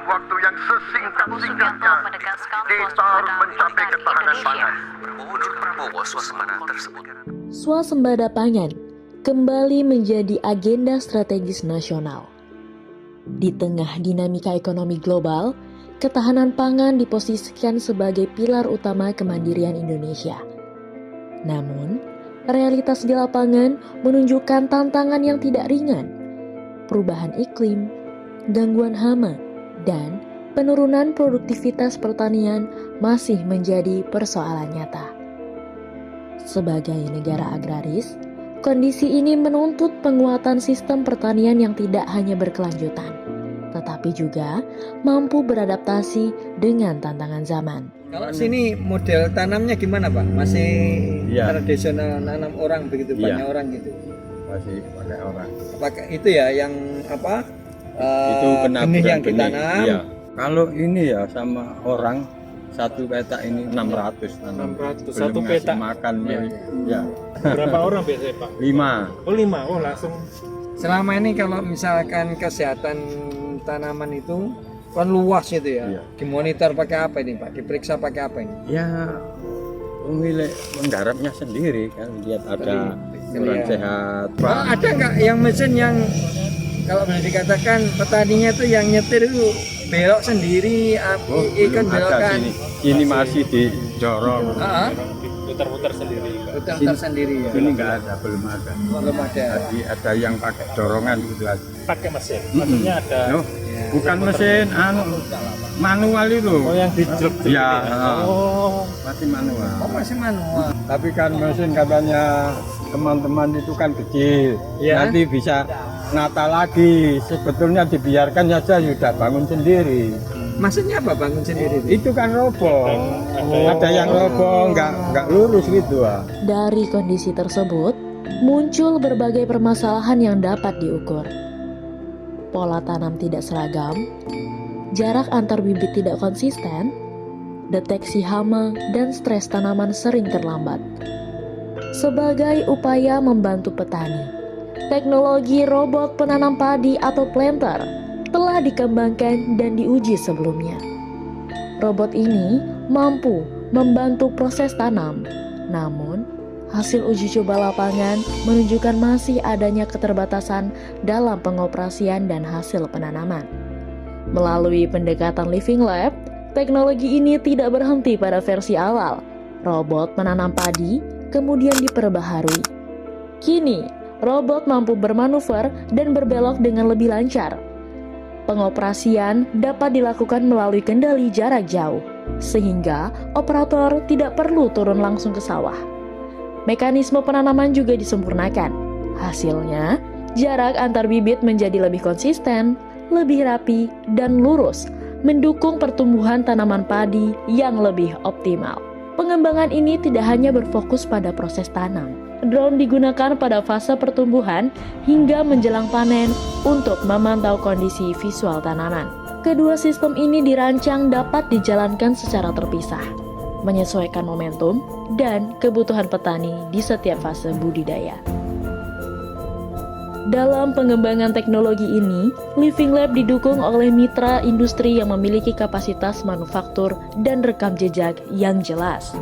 waktu yang sesingkat-singkatnya kita harus mencapai ketahanan pangan. Menurut Prabowo, swasembada tersebut Swasembada pangan kembali menjadi agenda strategis nasional. Di tengah dinamika ekonomi global, ketahanan pangan diposisikan sebagai pilar utama kemandirian Indonesia. Namun, realitas di lapangan menunjukkan tantangan yang tidak ringan. Perubahan iklim, gangguan hama, dan penurunan produktivitas pertanian masih menjadi persoalan nyata. Sebagai negara agraris, kondisi ini menuntut penguatan sistem pertanian yang tidak hanya berkelanjutan, tetapi juga mampu beradaptasi dengan tantangan zaman. Kalau sini model tanamnya gimana Pak? Masih tradisional nanam orang begitu, banyak orang gitu? Masih pakai orang. Pakai itu ya yang apa? Itu benih yang ditanam. Iya. Kalau ini ya sama orang satu petak ini 600 tanam. 600 satu petak makan ya. Berapa orang biasanya Pak? 5. Oh 5, oh langsung. Selama ini kalau misalkan kesehatan tanaman itu kan luas itu ya. Iya. Dimonitor pakai apa ini Pak? Diperiksa pakai apa ini? Ya pemilik menggarapnya sendiri kan, lihat ada orang sehat. Oh, ada nggak yang mesin yang kalau boleh dikatakan petaninya tuh yang nyetir itu belok sendiri, ikan belokkan? Ini masih didorong. Putar-putar sendiri. Putar sendiri ya. Ini nggak ada, belum ada. Belum ada. Jadi ada yang pakai dorongan gitu aja. Pakai mesin. Maksudnya ada. Bukan mesin, manual itu. Oh yang dijelek. Ya. Oh. Masih manual. Oh masih manual. Tapi kan mesin katanya teman-teman itu kan kecil. Ya. Nanti bisa nata lagi. Sebetulnya dibiarkan saja sudah bangun sendiri. Maksudnya apa bangun sendiri itu? Itu kan roboh. Ada yang roboh, nggak lurus gitu. Dari kondisi tersebut, muncul berbagai permasalahan yang dapat diukur. Pola tanam tidak seragam, jarak antar bibit tidak konsisten, deteksi hama dan stres tanaman sering terlambat. Sebagai upaya membantu petani, teknologi robot penanam padi atau planter telah dikembangkan dan diuji sebelumnya. Robot ini mampu membantu proses tanam, namun hasil uji coba lapangan menunjukkan masih adanya keterbatasan dalam pengoperasian dan hasil penanaman. Melalui pendekatan Living Lab, teknologi ini tidak berhenti pada versi awal. Robot menanam padi kemudian diperbaharui. Kini, robot mampu bermanuver dan berbelok dengan lebih lancar. Pengoperasian dapat dilakukan melalui kendali jarak jauh, sehingga operator tidak perlu turun langsung ke sawah. Mekanisme penanaman juga disempurnakan. Hasilnya, jarak antar bibit menjadi lebih konsisten, lebih rapi, dan lurus, mendukung pertumbuhan tanaman padi yang lebih optimal. Pengembangan ini tidak hanya berfokus pada proses tanam. Drone digunakan pada fase pertumbuhan hingga menjelang panen untuk memantau kondisi visual tanaman. Kedua sistem ini dirancang dapat dijalankan secara terpisah, menyesuaikan momentum dan kebutuhan petani di setiap fase budidaya. Dalam pengembangan teknologi ini, Living Lab didukung oleh mitra industri yang memiliki kapasitas manufaktur dan rekam jejak yang jelas.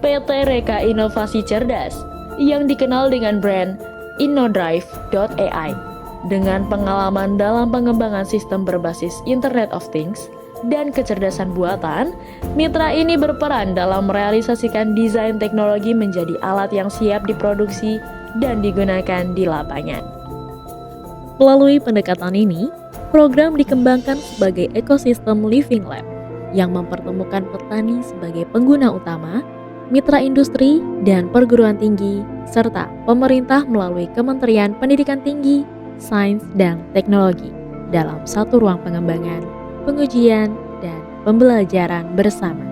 PT Reka Inovasi Cerdas, yang dikenal dengan brand InnoDrive.ai, dengan pengalaman dalam pengembangan sistem berbasis Internet of Things dan kecerdasan buatan, mitra ini berperan dalam merealisasikan desain teknologi menjadi alat yang siap diproduksi dan digunakan di lapangan. Melalui pendekatan ini, program dikembangkan sebagai ekosistem Living Lab yang mempertemukan petani sebagai pengguna utama, mitra industri dan perguruan tinggi, serta pemerintah melalui Kementerian Pendidikan Tinggi, Sains, dan Teknologi dalam satu ruang pengembangan, pengujian, dan pembelajaran bersama.